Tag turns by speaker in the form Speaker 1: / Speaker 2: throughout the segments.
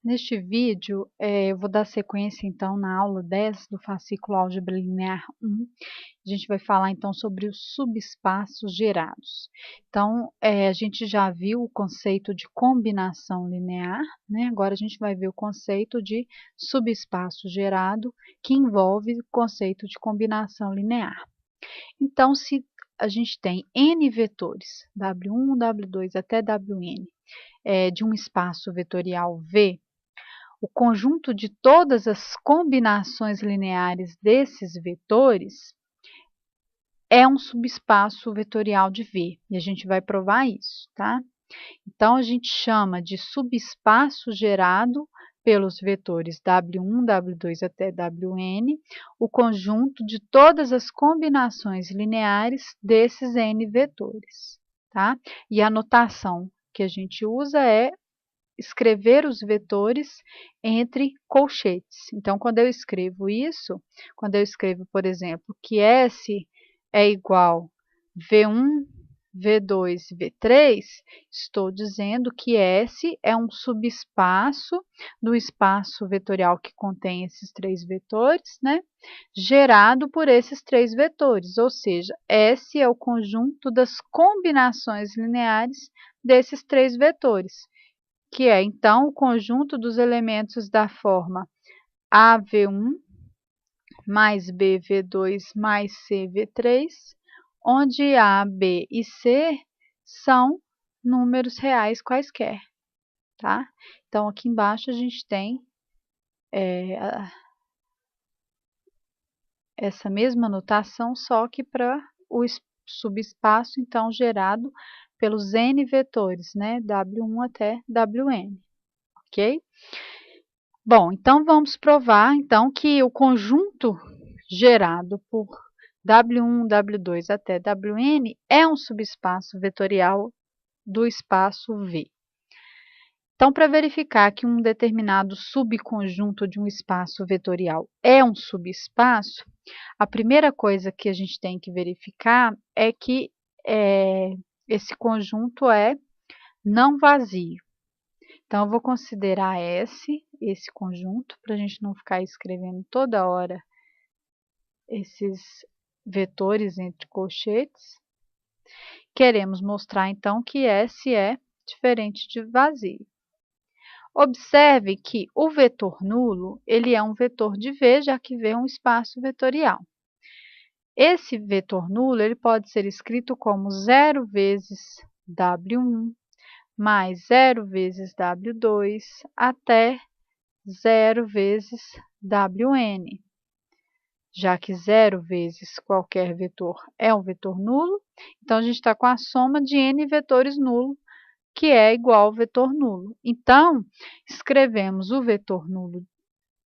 Speaker 1: Neste vídeo, eu vou dar sequência, então, na aula 10 do fascículo Álgebra Linear 1. A gente vai falar, então, sobre os subespaços gerados. Então, a gente já viu o conceito de combinação linear, né? Agora a gente vai ver o conceito de subespaço gerado, que envolve o conceito de combinação linear. Então, se a gente tem n vetores, W1, W2 até Wn, de um espaço vetorial V, o conjunto de todas as combinações lineares desses vetores é um subespaço vetorial de V, e a gente vai provar isso, tá? Então, a gente chama de subespaço gerado pelos vetores W1, W2 até Wn, o conjunto de todas as combinações lineares desses n vetores, tá? E a notação que a gente usa é escrever os vetores entre colchetes. Então, quando eu escrevo isso, quando eu escrevo, por exemplo, que S é igual V1, V2, V3, estou dizendo que S é um subespaço do espaço vetorial que contém esses três vetores, né? Gerado por esses três vetores, ou seja, S é o conjunto das combinações lineares desses três vetores, que é, então, o conjunto dos elementos da forma AV1 mais BV2 mais CV3, onde A, B e C são números reais quaisquer, tá? Então, aqui embaixo a gente tem essa mesma notação, só que para o subespaço, então, gerado pelos n vetores, né? W1 até Wn, ok? Bom, então vamos provar então que o conjunto gerado por W1, W2 até Wn é um subespaço vetorial do espaço V. Então, para verificar que um determinado subconjunto de um espaço vetorial é um subespaço, a primeira coisa que a gente tem que verificar é que esse conjunto é não vazio. Então, eu vou considerar esse conjunto, para a gente não ficar escrevendo toda hora esses vetores entre colchetes. Queremos mostrar, então, que S é diferente de vazio. Observe que o vetor nulo, ele é um vetor de V, já que V é um espaço vetorial. Esse vetor nulo, ele pode ser escrito como 0 vezes W1 mais 0 vezes W2 até 0 vezes Wn, já que 0 vezes qualquer vetor é um vetor nulo, então a gente está com a soma de n vetores nulo, que é igual ao vetor nulo. Então, escrevemos o vetor nulo,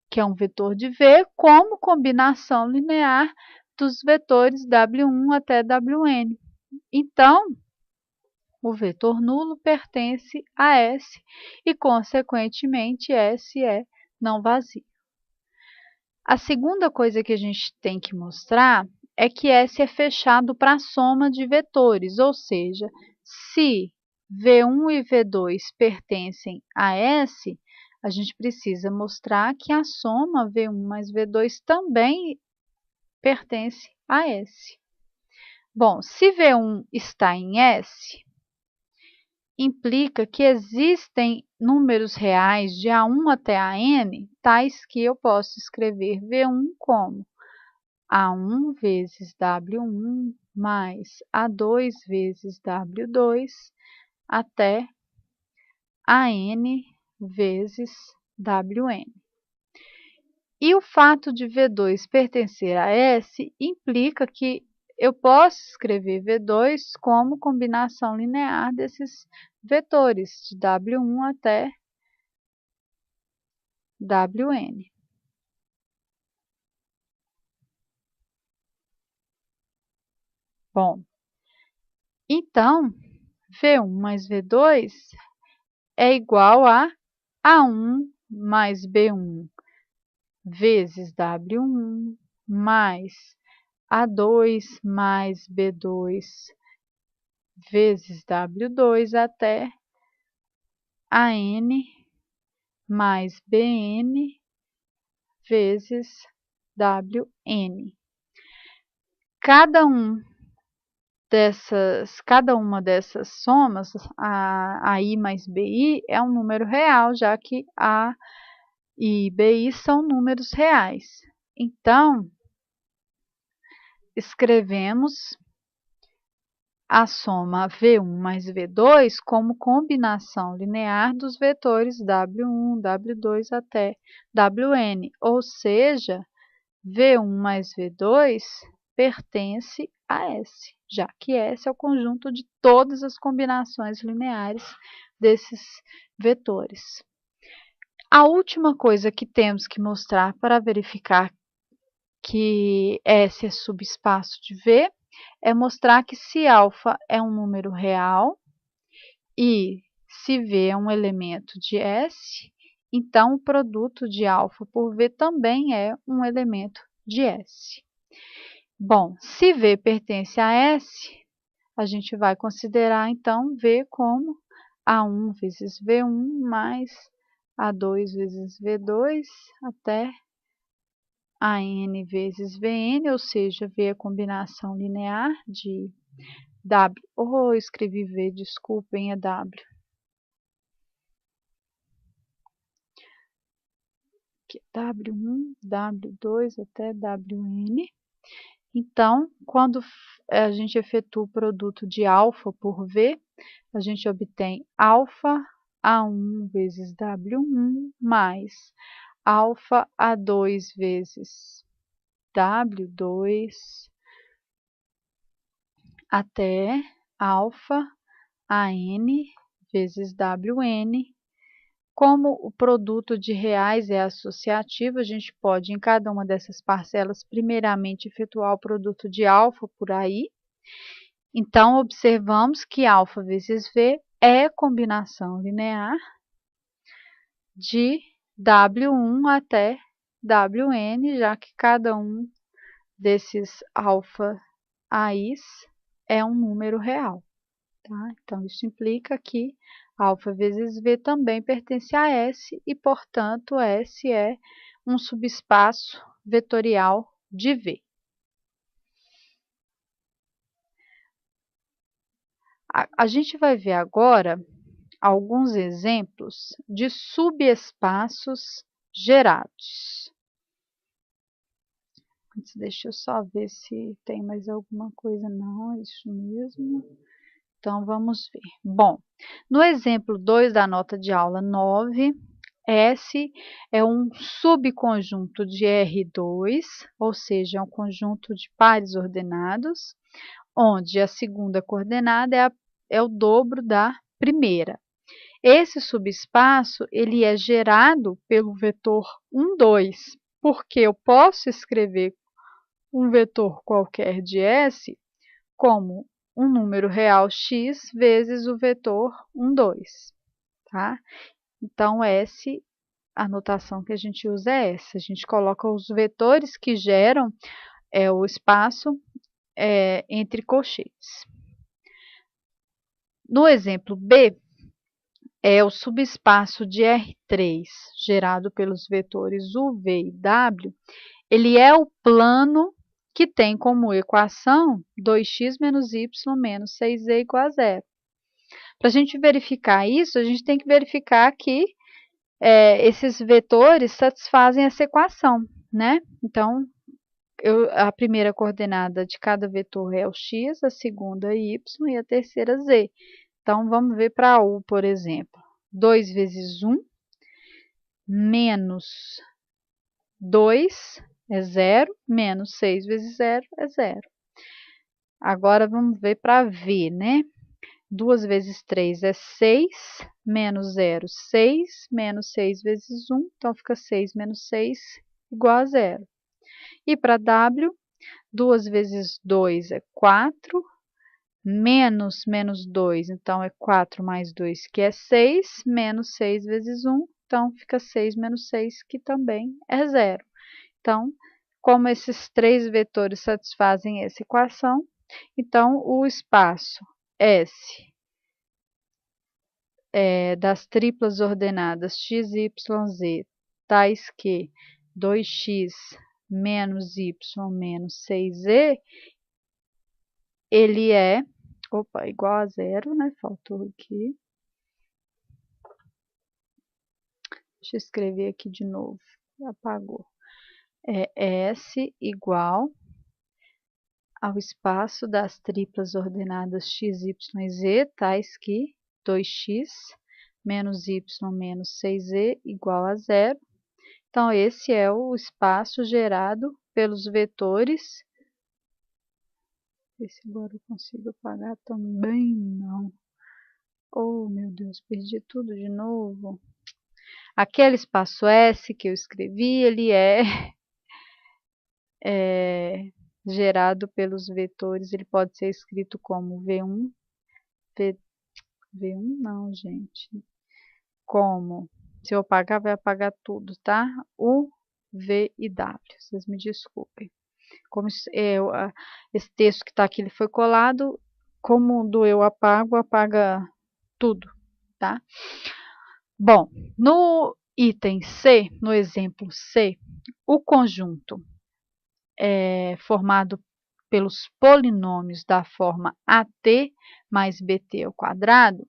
Speaker 1: que é um vetor de V, como combinação linear dos vetores W1 até Wn. Então, o vetor nulo pertence a S e, consequentemente, S é não vazio. A segunda coisa que a gente tem que mostrar é que S é fechado para a soma de vetores, ou seja, se V1 e V2 pertencem a S, a gente precisa mostrar que a soma V1 mais V2 também pertence a S. Bom, se V1 está em S, implica que existem números reais de A1 até AN, tais que eu posso escrever V1 como A1 vezes W1 mais A2 vezes W2 até AN vezes Wn. E o fato de V2 pertencer a S implica que eu posso escrever V2 como combinação linear desses vetores, de W1 até Wn. Bom, então, V1 mais V2 é igual a A1 mais B1 vezes W1 mais A2 mais B2 vezes W2 até AN mais Bn vezes Wn. Cada uma dessas somas, a I mais BI, é um número real, já que A e BI são números reais. Então, escrevemos a soma V1 mais V2 como combinação linear dos vetores W1, W2 até Wn, ou seja, V1 mais V2 pertence a S, já que S é o conjunto de todas as combinações lineares desses vetores. A última coisa que temos que mostrar para verificar que S é subespaço de V é mostrar que se alfa é um número real e se V é um elemento de S, então o produto de alfa por V também é um elemento de S. Bom, se V pertence a S, a gente vai considerar então V como A1 vezes V1 mais A2 vezes V2 até AN vezes Vn, ou seja, V é a combinação linear de W. Oh, eu escrevi V, desculpem, é W. Aqui, W1, W2 até Wn. Então, quando a gente efetua o produto de alfa por V, a gente obtém alfa A1 vezes W1 mais alfa A2 vezes W2 até alfa AN vezes WN. Como o produto de reais é associativo, a gente pode, em cada uma dessas parcelas, primeiramente efetuar o produto de alfa por AI. Então, observamos que alfa vezes V é combinação linear de W1 até Wn, já que cada um desses alfa AIs é um número real. Tá? Então, isso implica que alfa vezes V também pertence a S e, portanto, S é um subespaço vetorial de V. A gente vai ver agora alguns exemplos de subespaços gerados. Deixa eu só ver se tem mais alguma coisa. Não, é isso mesmo. Então, vamos ver. Bom, no exemplo 2 da nota de aula 9, S é um subconjunto de R2, ou seja, é um conjunto de pares ordenados, onde a segunda coordenada é o dobro da primeira. Esse subespaço ele é gerado pelo vetor 1, 2, porque eu posso escrever um vetor qualquer de S como um número real x vezes o vetor 1, 2, tá? Então, S, a notação que a gente usa é essa. A gente coloca os vetores que geram o espaço entre colchetes. No exemplo B, é o subespaço de R3, gerado pelos vetores U, V e W, ele é o plano que tem como equação 2x menos y menos 6z igual a zero. Para a gente verificar isso, a gente tem que verificar que esses vetores satisfazem essa equação, né? Então, a primeira coordenada de cada vetor é o x, a segunda y e a terceira z. Então, vamos ver para U, por exemplo. 2 vezes 1 menos 2 é 0, menos 6 vezes 0 é 0. Agora, vamos ver para V, né? 2 vezes 3 é 6, menos 0, 6, menos 6 vezes 1, então fica 6 menos 6 igual a 0. E para W, 2 vezes 2 é 4, menos 2, então é 4 mais 2, que é 6, menos 6 vezes 1, então fica 6 menos 6, que também é 0. Então, como esses três vetores satisfazem essa equação, então o espaço S das triplas ordenadas x, y, z, tais que 2x menos y menos 6z, ele é, igual a zero, né? Faltou aqui. Deixa eu escrever aqui de novo. Apagou. É S igual ao espaço das triplas ordenadas x, y e z, tais que 2x menos y menos 6z igual a zero. Então, esse é o espaço gerado pelos vetores. Ver se agora eu consigo apagar também. Não. Oh, meu Deus, perdi tudo de novo. Aquele espaço S que eu escrevi, ele é gerado pelos vetores. Ele pode ser escrito como V1, V1 não, gente. Como, se eu apagar, vai apagar tudo, tá? U, V e W. Vocês me desculpem. Como esse texto que está aqui ele foi colado, como do eu apago, apaga tudo, tá? Bom, no item C, no exemplo C, o conjunto formado pelos polinômios da forma AT mais BT ao quadrado,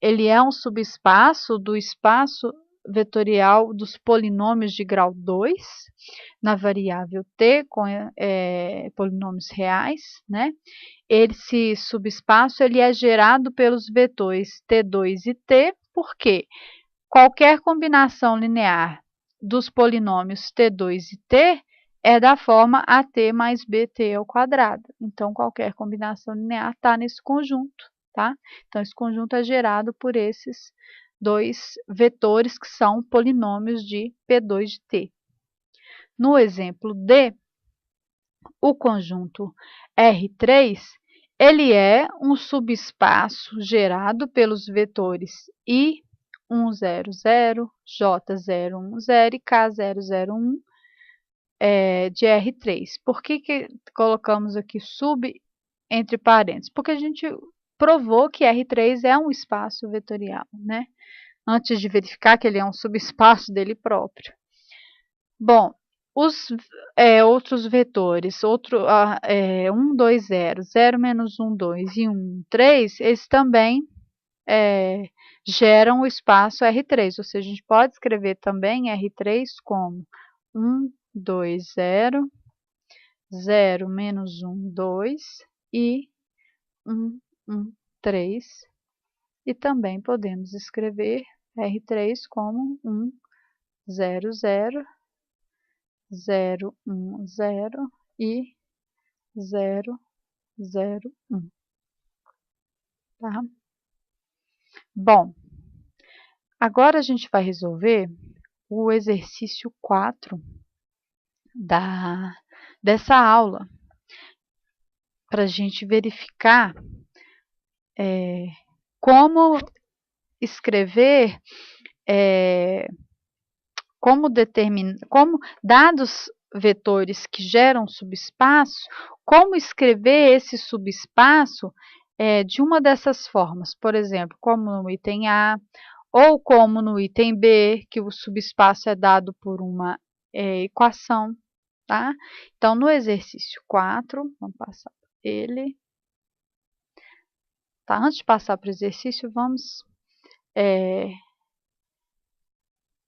Speaker 1: ele é um subespaço do espaço vetorial dos polinômios de grau 2, na variável t, com polinômios reais, né? Esse subespaço ele é gerado pelos vetores t2 e t, porque qualquer combinação linear dos polinômios t2 e t é da forma AT mais BT ao quadrado. Então, qualquer combinação linear está nesse conjunto, tá? Então, esse conjunto é gerado por esses dois vetores que são polinômios de P2 de T. No exemplo D, o conjunto R3, ele é um subespaço gerado pelos vetores I100, J010 e K001 de R3. Por que colocamos aqui sub entre parênteses? Porque a gente provou que R3 é um espaço vetorial, né? Antes de verificar que ele é um subespaço dele próprio. Bom, os outros vetores, 1, 2, 0, 0 menos 1, 2 e 1, 3, eles também geram o espaço R3, ou seja, a gente pode escrever também R3 como 1, 2, 0, 0 menos 1, 2 e 1, 1, 3. E também podemos escrever R3 como 1, 0, 0, 0, 1, 0 e 0, 0, 1. Tá? Bom, agora a gente vai resolver o exercício 4 dessa aula, para a gente verificar como escrever, como dados vetores que geram subespaço, como escrever esse subespaço de uma dessas formas, por exemplo, como no item A, ou como no item B, que o subespaço é dado por uma equação, tá? Então, no exercício 4, vamos passar por ele. Tá? Antes de passar para o exercício, vamos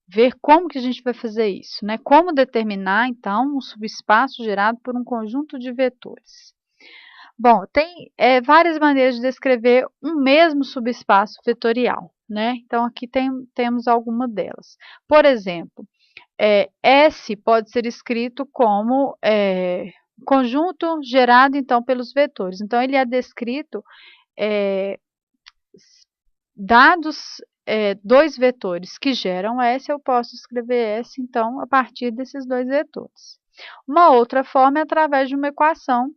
Speaker 1: ver como que a gente vai fazer isso, né? Como determinar, então, um subespaço gerado por um conjunto de vetores. Bom, tem várias maneiras de descrever um mesmo subespaço vetorial, né? Então, aqui temos alguma delas. Por exemplo, S pode ser escrito como conjunto gerado, então, pelos vetores. Então, ele é descrito dados dois vetores que geram S, eu posso escrever S, então, a partir desses dois vetores. Uma outra forma é através de uma equação,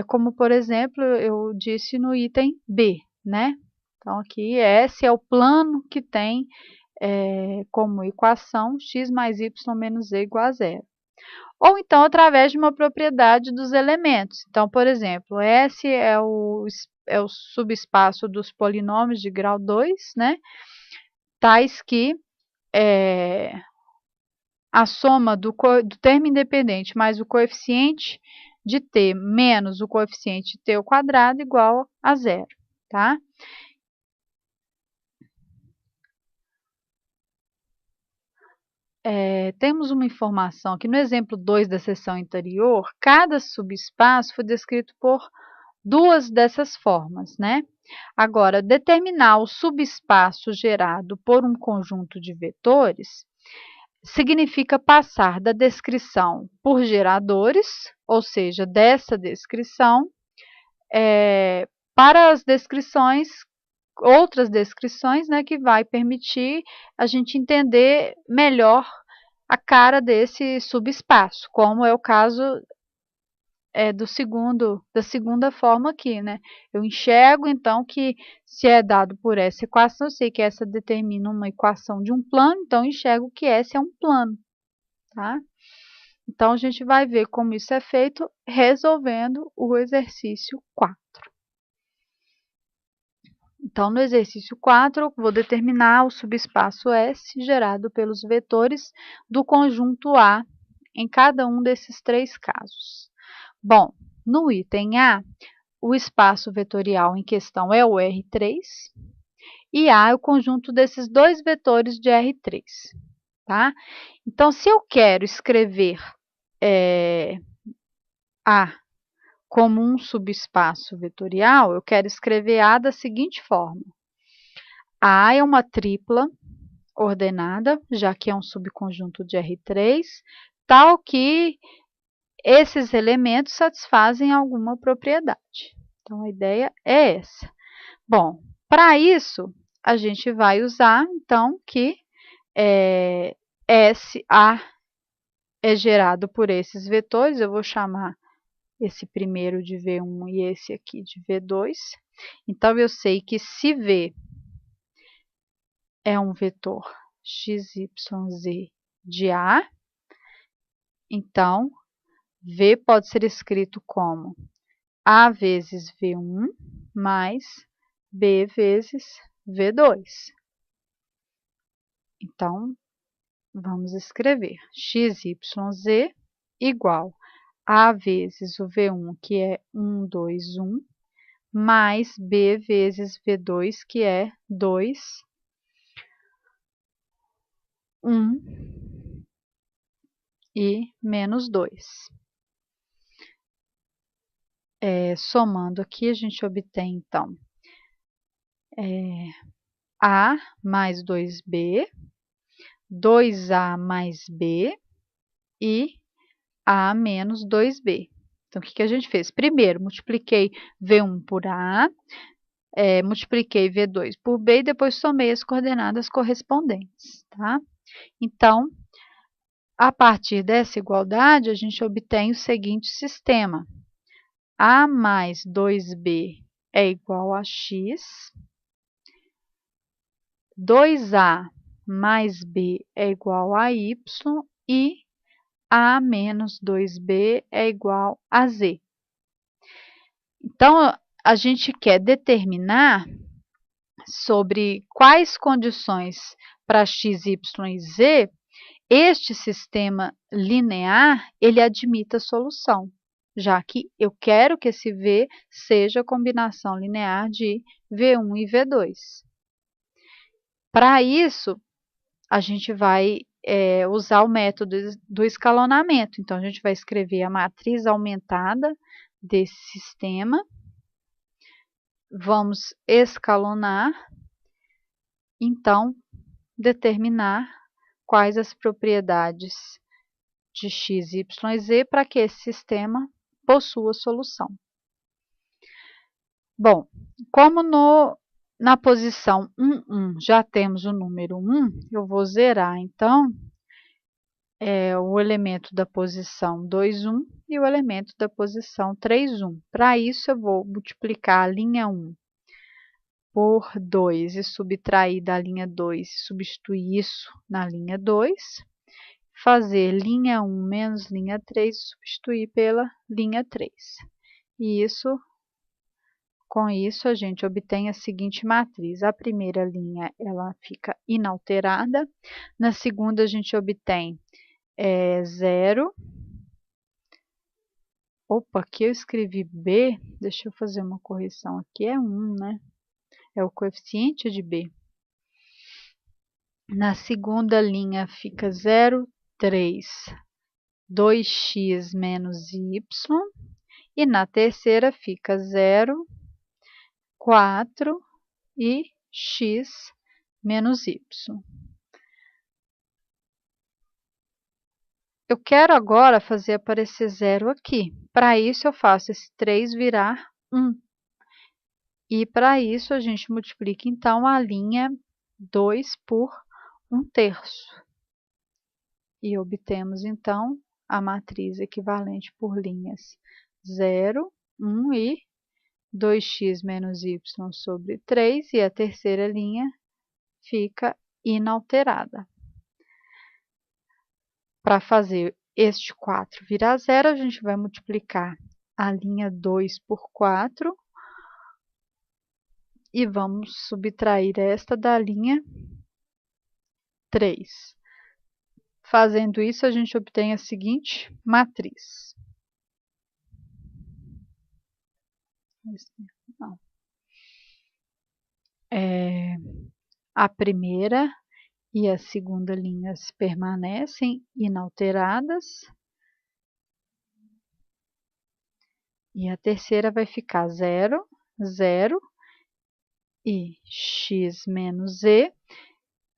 Speaker 1: como, por exemplo, eu disse no item B, né? Então, aqui S é o plano que tem como equação x mais y menos z igual a zero. Ou então, através de uma propriedade dos elementos. Então, por exemplo, S é é o subespaço dos polinômios de grau 2, né? Tais que a soma do termo independente mais o coeficiente de t menos o coeficiente de t ao quadrado igual a zero, tá? Temos uma informação aqui no exemplo 2 da seção anterior, cada subespaço foi descrito por duas dessas formas, né? Agora, determinar o subespaço gerado por um conjunto de vetores significa passar da descrição por geradores, ou seja, dessa descrição, para as descrições, outras descrições, né, que vai permitir a gente entender melhor a cara desse subespaço, como é o caso da segunda forma aqui, né? Eu enxergo, então, que se é dado por essa equação, eu sei que essa determina uma equação de um plano, então eu enxergo que esse é um plano, tá? Então, a gente vai ver como isso é feito resolvendo o exercício 4. Então, no exercício 4, eu vou determinar o subespaço S gerado pelos vetores do conjunto A em cada um desses três casos. Bom, no item A, o espaço vetorial em questão é o R3 e A é o conjunto desses dois vetores de R3, tá? Então, se eu quero escrever A como um subespaço vetorial, eu quero escrever A da seguinte forma. A é uma tripla ordenada, já que é um subconjunto de R3, tal que esses elementos satisfazem alguma propriedade. Então, a ideia é essa. Bom, para isso, a gente vai usar, então, que SA é gerado por esses vetores. Eu vou chamar esse primeiro de V1 e esse aqui de V2. Então, eu sei que se V é um vetor XYZ de A, então, V pode ser escrito como A vezes V1 mais B vezes V2. Então, vamos escrever XYZ igual A vezes o V1, que é 1, 2, 1, mais B vezes V2, que é 2, 1 e menos 2. Somando aqui, a gente obtém, então, A mais 2B, 2A mais B e A menos 2B. Então, o que a gente fez? Primeiro, multipliquei V1 por A, multipliquei V2 por B e depois somei as coordenadas correspondentes, tá? Então, a partir dessa igualdade, a gente obtém o seguinte sistema. A mais 2B é igual a X, 2A mais B é igual a Y e A menos 2B é igual a Z. Então, a gente quer determinar sobre quais condições para x, y e z este sistema linear ele admita a solução, já que eu quero que esse V seja a combinação linear de V1 e V2. Para isso, a gente vai usar o método do escalonamento. Então, a gente vai escrever a matriz aumentada desse sistema, vamos escalonar, então, determinar quais as propriedades de x, y e z para que esse sistema possua solução. Bom, como na posição 1, 1 já temos o número 1, eu vou zerar, então, o elemento da posição 2, 1 e o elemento da posição 3, 1. Para isso, eu vou multiplicar a linha 1 por 2 e subtrair da linha 2 e substituir isso na linha 2. Fazer linha 1 menos linha 3 e substituir pela linha 3. E isso Com isso, a gente obtém a seguinte matriz. A primeira linha, ela fica inalterada. Na segunda, a gente obtém 0. Opa, aqui eu escrevi B. Deixa eu fazer uma correção aqui. É 1, né? É o coeficiente de B. Na segunda linha, fica 0, 3, 2x menos y. E na terceira, fica 0, 4 e x menos y. Eu quero agora fazer aparecer 0 aqui. Para isso, eu faço esse 3 virar 1. E para isso, a gente multiplica, então, a linha 2 por 1/3. E obtemos, então, a matriz equivalente por linhas 0, 1 e 2x menos y sobre 3. E a terceira linha fica inalterada. Para fazer este 4 virar 0, a gente vai multiplicar a linha 2 por 4 e vamos subtrair esta da linha 3. Fazendo isso, a gente obtém a seguinte matriz. A primeira e a segunda linhas permanecem inalteradas. E a terceira vai ficar 0, 0 e x menos e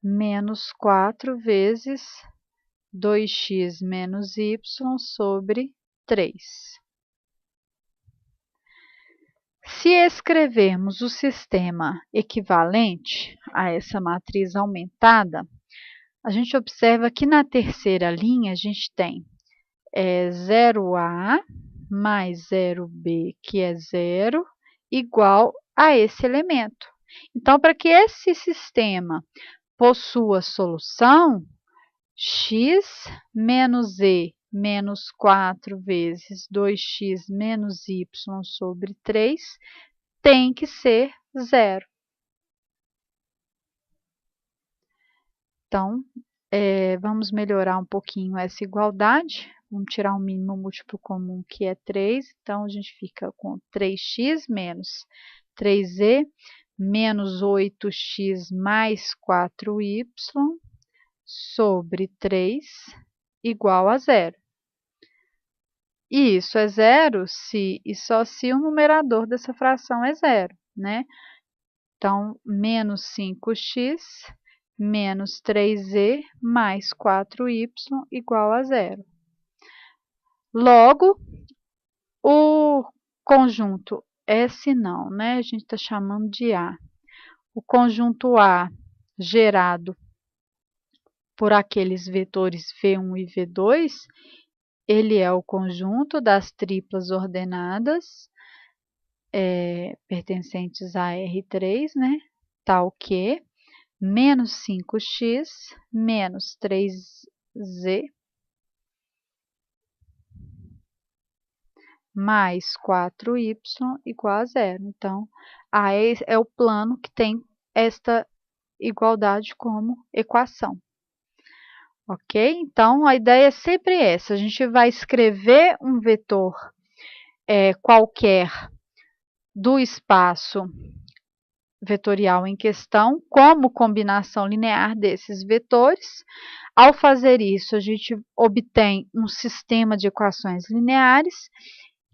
Speaker 1: menos 4 vezes 2x menos y sobre 3. Se escrevermos o sistema equivalente a essa matriz aumentada, a gente observa que na terceira linha a gente tem 0a mais 0b, que é 0, igual a esse elemento. Então, para que esse sistema possua solução, x menos e menos 4 vezes 2x menos y sobre 3 tem que ser 0. Então, vamos melhorar um pouquinho essa igualdade. Vamos tirar o mínimo múltiplo comum, que é 3. Então, a gente fica com 3x menos 3e menos 8x mais 4y sobre 3 igual a 0. E isso é 0 se e só se o numerador dessa fração é 0, né? Então, menos 5x menos 3e mais 4y igual a 0. Logo, o conjunto S não, né? A gente está chamando de A. O conjunto A gerado por aqueles vetores V1 e V2, ele é o conjunto das triplas ordenadas pertencentes a R3, né? Tal que menos 5x menos 3z mais 4y igual a 0. Então, A é o plano que tem esta igualdade como equação. Ok? Então, a ideia é sempre essa. A gente vai escrever um vetor qualquer do espaço vetorial em questão como combinação linear desses vetores. Ao fazer isso, a gente obtém um sistema de equações lineares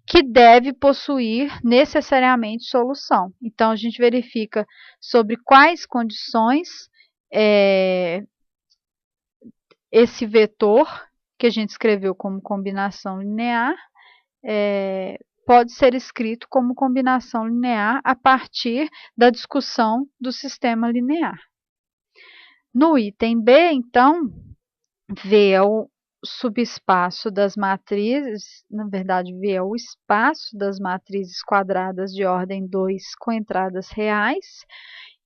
Speaker 1: que deve possuir necessariamente solução. Então, a gente verifica sobre quais condições esse vetor, que a gente escreveu como combinação linear, pode ser escrito como combinação linear a partir da discussão do sistema linear. No item B, então, V é o subespaço das matrizes, na verdade, V é o espaço das matrizes quadradas de ordem 2 com entradas reais,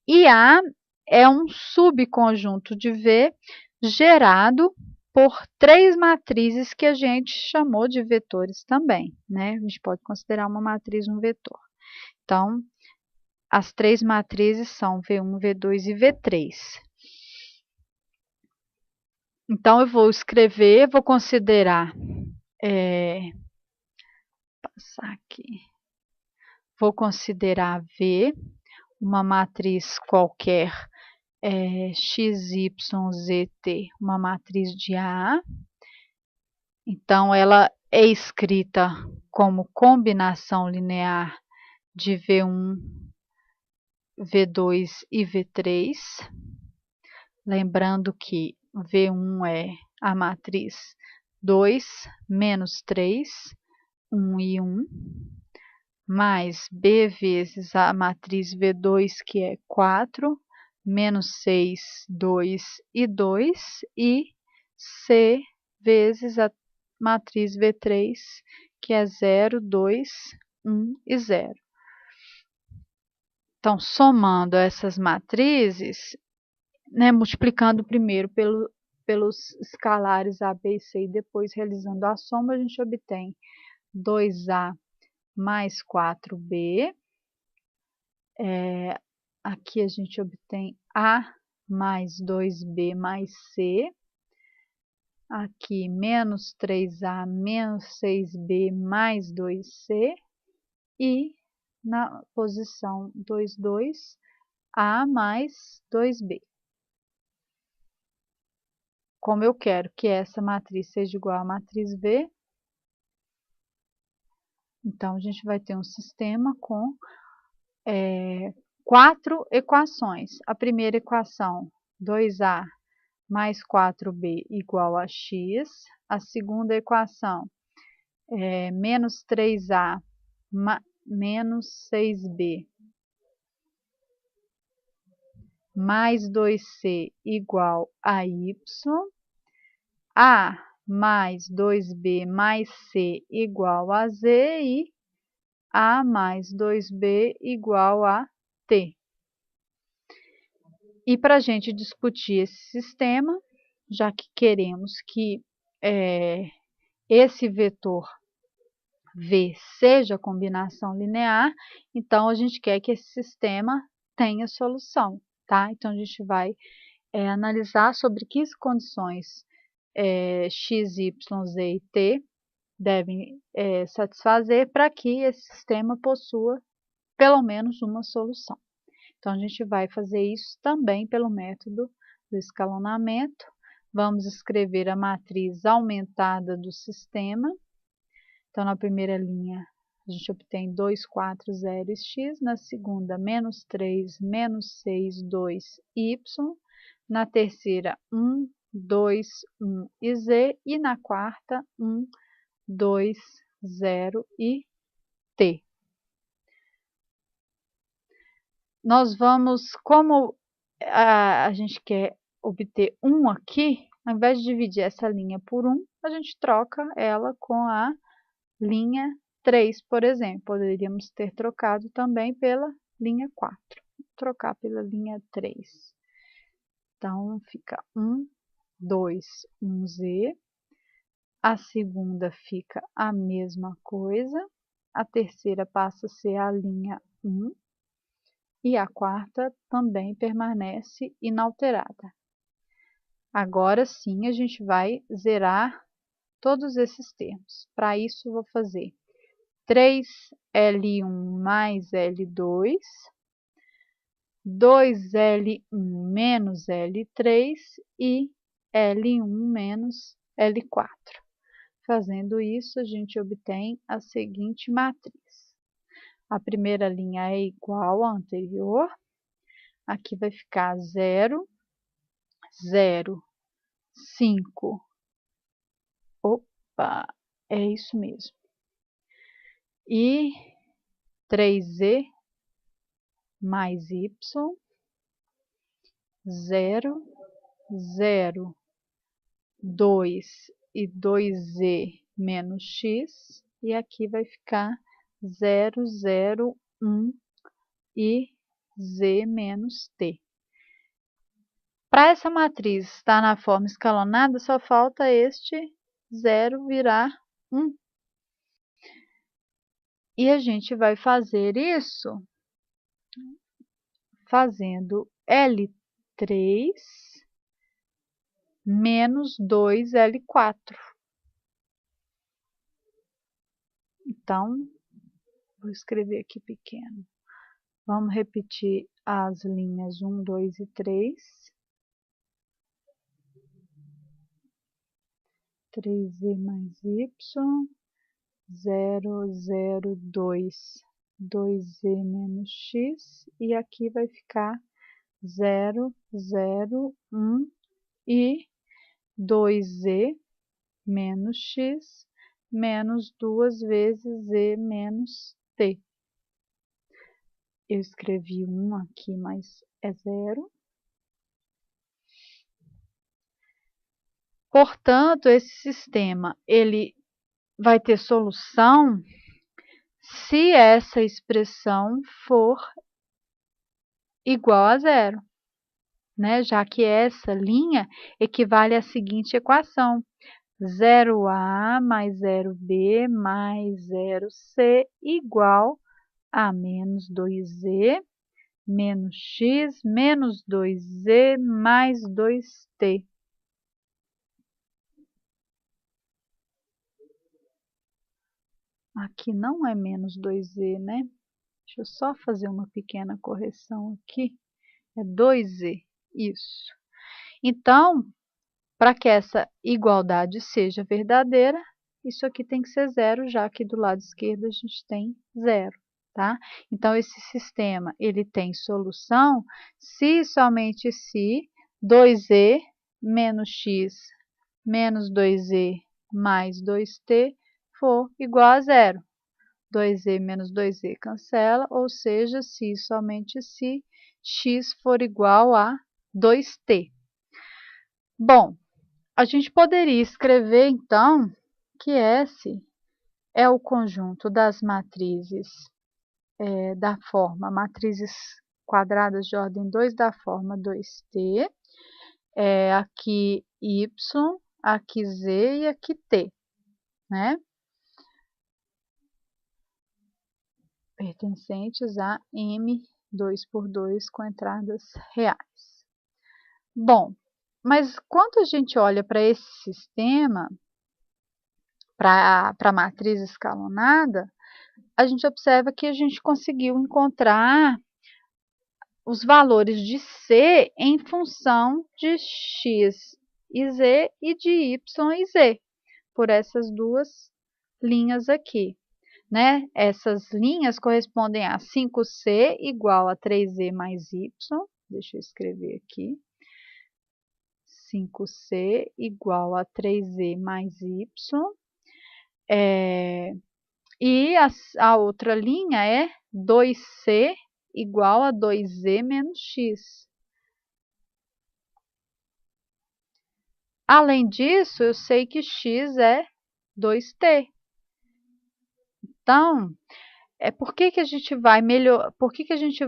Speaker 1: e A é um subconjunto de V gerado por 3 matrizes que a gente chamou de vetores também, né? A gente pode considerar uma matriz um vetor. Então, as três matrizes são V1, V2 e V3. Então, eu vou escrever, vou considerar, passar aqui, vou considerar V, uma matriz qualquer, XYZT, uma matriz de A. Então, ela é escrita como combinação linear de V1, V2 e V3. Lembrando que V1 é a matriz 2, menos 3, 1 e 1, mais B vezes a matriz V2, que é 4, menos 6, 2 e 2, e C vezes a matriz V3, que é 0, 2, 1 e 0. Então, somando essas matrizes, né, multiplicando primeiro pelos escalares A, B e C e depois realizando a soma, a gente obtém 2A mais 4B. Aqui a gente obtém A mais 2B mais C. Aqui, menos 3A menos 6B mais 2C. E na posição 2, 2, A mais 2B. Como eu quero que essa matriz seja igual à matriz V, então a gente vai ter um sistema com 4 equações. A primeira equação, 2A mais 4B igual a x. A segunda equação, menos 3A menos 6B mais 2C igual a y. A mais 2B mais C igual a Z e A mais 2B igual a T. E para a gente discutir esse sistema, já que queremos que esse vetor V seja combinação linear, então a gente quer que esse sistema tenha solução, tá? Então a gente vai analisar sobre que condições x, y, z e t devem satisfazer para que esse sistema possua pelo menos uma solução. Então, a gente vai fazer isso também pelo método do escalonamento. Vamos escrever a matriz aumentada do sistema. Então, na primeira linha, a gente obtém 2, 4, 0 x. Na segunda, menos 3, menos 6, 2, y. Na terceira, 1, 2, 1 e z. E na quarta, 1, 2, 0 e t. Nós vamos, como a gente quer obter 1 aqui, ao invés de dividir essa linha por 1, a gente troca ela com a linha 3, por exemplo. Poderíamos ter trocado também pela linha 4. Vou trocar pela linha 3. Então, fica 1, 2, 1z. A segunda fica a mesma coisa. A terceira passa a ser a linha 1. E a quarta também permanece inalterada. Agora sim, a gente vai zerar todos esses termos. Para isso, vou fazer 3L1 mais L2, 2L1 menos L3 e L1 menos L4. Fazendo isso, a gente obtém a seguinte matriz. A primeira linha é igual à anterior. Aqui vai ficar 0, 0, 5. Opa, é isso mesmo. E 3z mais y, 0, 0, 2 e 2z menos x. E aqui vai ficar 0, 0, 1 e z menos t. Para essa matriz estar na forma escalonada, só falta este 0 virar 1. E a gente vai fazer isso fazendo L3 menos 2L4. Então, vou escrever aqui pequeno. Vamos repetir as linhas 1, 2 e 3. 3z mais y, 0, 0, 2, 2z menos x, e aqui vai ficar 0, 0, 1 e 2z menos x menos 2 vezes z menos t. Eu escrevi 1 aqui, mas é 0. Portanto, esse sistema ele vai ter solução se essa expressão for igual a 0, né? Já que essa linha equivale à seguinte equação: 0a mais 0b mais 0c igual a menos 2z menos x menos 2z mais 2t. Aqui não é menos 2z, né? Deixa eu só fazer uma pequena correção aqui. É 2z, isso. Então, para que essa igualdade seja verdadeira, isso aqui tem que ser 0, já que do lado esquerdo a gente tem 0, tá? Então, esse sistema, ele tem solução se e somente se 2z menos x menos 2z mais 2t for igual a 0. 2z menos 2z cancela, ou seja, se e somente se x for igual a 2t. Bom, a gente poderia escrever, então, que S é o conjunto das matrizes da forma matrizes quadradas de ordem 2 da forma 2t, aqui y, aqui z e aqui t, né? Pertencentes a M 2 por 2 com entradas reais. Bom, mas quando a gente olha para esse sistema, para a matriz escalonada, a gente observa que a gente conseguiu encontrar os valores de C em função de X e Z e de Y e Z, por essas duas linhas aqui, né? Essas linhas correspondem a 5C igual a 3Z mais Y, deixa eu escrever aqui, 5C igual a 3Z mais Y, e a outra linha é 2C igual a 2Z menos X. Além disso, eu sei que X é 2T. Então, por que a gente vai por que a gente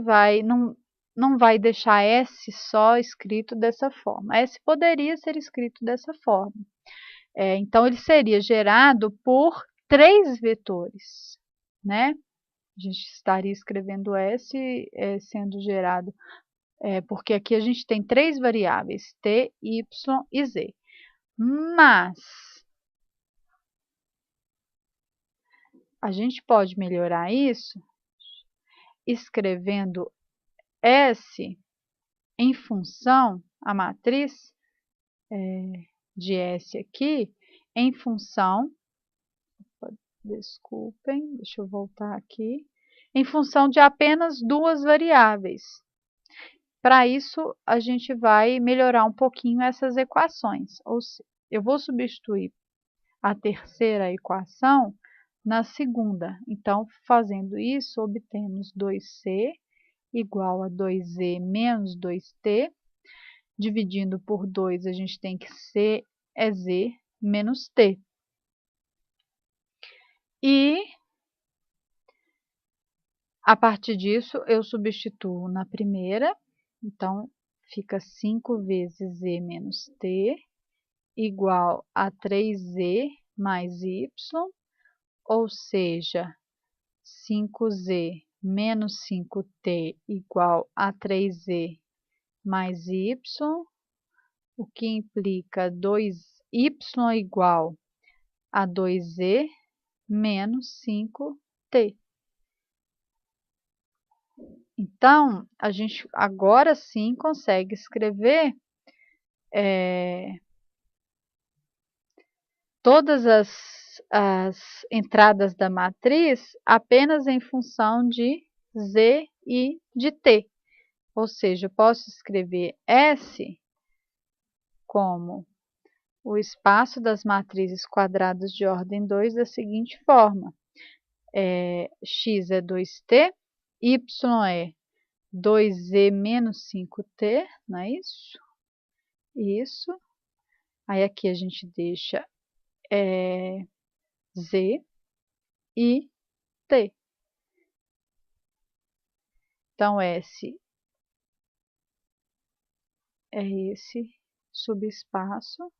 Speaker 1: não vai deixar S só escrito dessa forma? S poderia ser escrito dessa forma. Então, ele seria gerado por 3 vetores, né? A gente estaria escrevendo S sendo gerado, porque aqui a gente tem 3 variáveis, T, Y e Z. Mas a gente pode melhorar isso escrevendo S em função, a matriz de S aqui, em função, desculpem, deixa eu voltar aqui, em função de apenas 2 variáveis. Para isso, a gente vai melhorar um pouquinho essas equações. Ou seja, eu vou substituir a terceira equação na segunda. Então, fazendo isso, obtemos 2C igual a 2Z menos 2T. Dividindo por 2, a gente tem que C é Z menos T. E, a partir disso, eu substituo na primeira. Então, fica 5 vezes Z menos T igual a 3Z mais Y, ou seja, 5Z menos 5t igual a 3e mais y, o que implica 2y igual a 2e menos 5t. Então, a gente agora sim consegue escrever todas as entradas da matriz apenas em função de z e de t. Ou seja, eu posso escrever S como o espaço das matrizes quadradas de ordem 2 da seguinte forma. X é 2t, y é 2e menos 5t, não é isso? Isso. Aí aqui a gente deixa z e t. Então, S é esse subespaço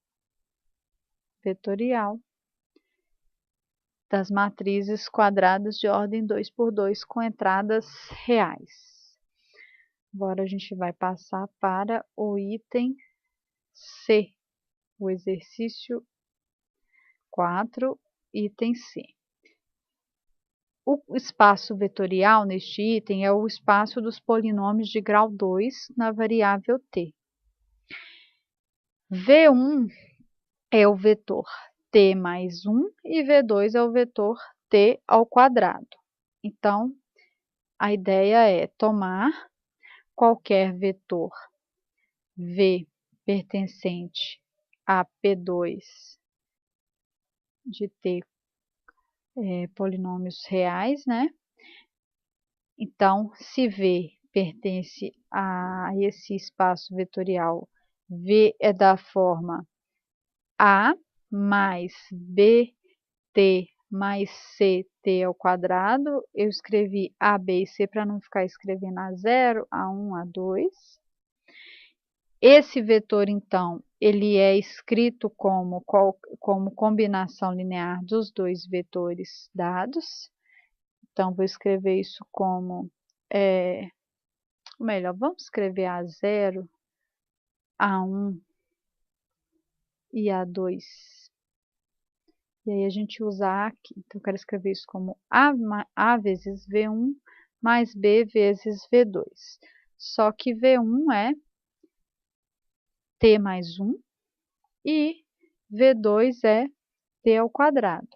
Speaker 1: vetorial das matrizes quadradas de ordem 2 por 2 com entradas reais. Agora a gente vai passar para o item C, o exercício 4, item C. O espaço vetorial neste item é o espaço dos polinômios de grau 2 na variável t. V1 é o vetor t mais 1 e V2 é o vetor t ao quadrado. Então, a ideia é tomar qualquer vetor V pertencente a P2 de t polinômios reais, né? Então, se V pertence a esse espaço vetorial, V é da forma A mais BT mais CT ao quadrado. Eu escrevi A, B e C para não ficar escrevendo A0, A1, A2. Esse vetor, então, ele é escrito como combinação linear dos dois vetores dados. Então, vou escrever isso como, melhor, vamos escrever A0, A1 e A2. E aí a gente usa A aqui. Então, eu quero escrever isso como A vezes V1 mais B vezes V2. Só que V1 é T mais 1 e V2 é T ao quadrado.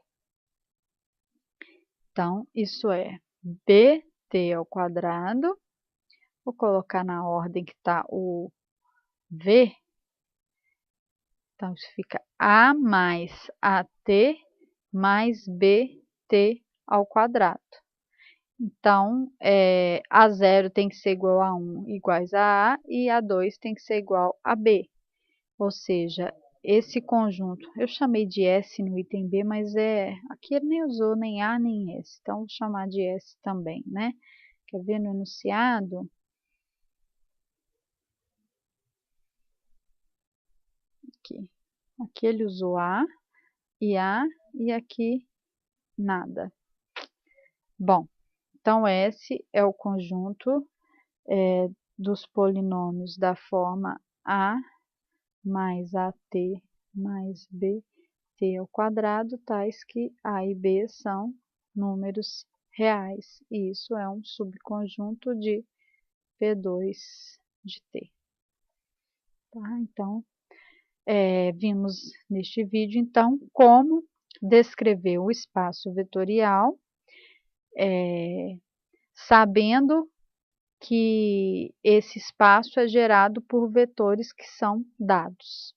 Speaker 1: Então, isso é BT ao quadrado. Vou colocar na ordem que está o V. Então, isso fica A mais AT mais BT ao quadrado. Então, A0 tem que ser igual a 1 iguais a A e A2 tem que ser igual a B. Ou seja, esse conjunto, eu chamei de S no item B, mas aqui ele nem usou nem A nem S. Então, vou chamar de S também, né? Quer ver no enunciado? Aqui ele usou A e aqui nada. Bom, então S é o conjunto dos polinômios da forma A mais AT mais BT ao quadrado, tais que A e B são números reais. E isso é um subconjunto de P2 de T. Tá? Então, vimos neste vídeo, então, como descrever o espaço vetorial, sabendo que esse espaço é gerado por vetores que são dados.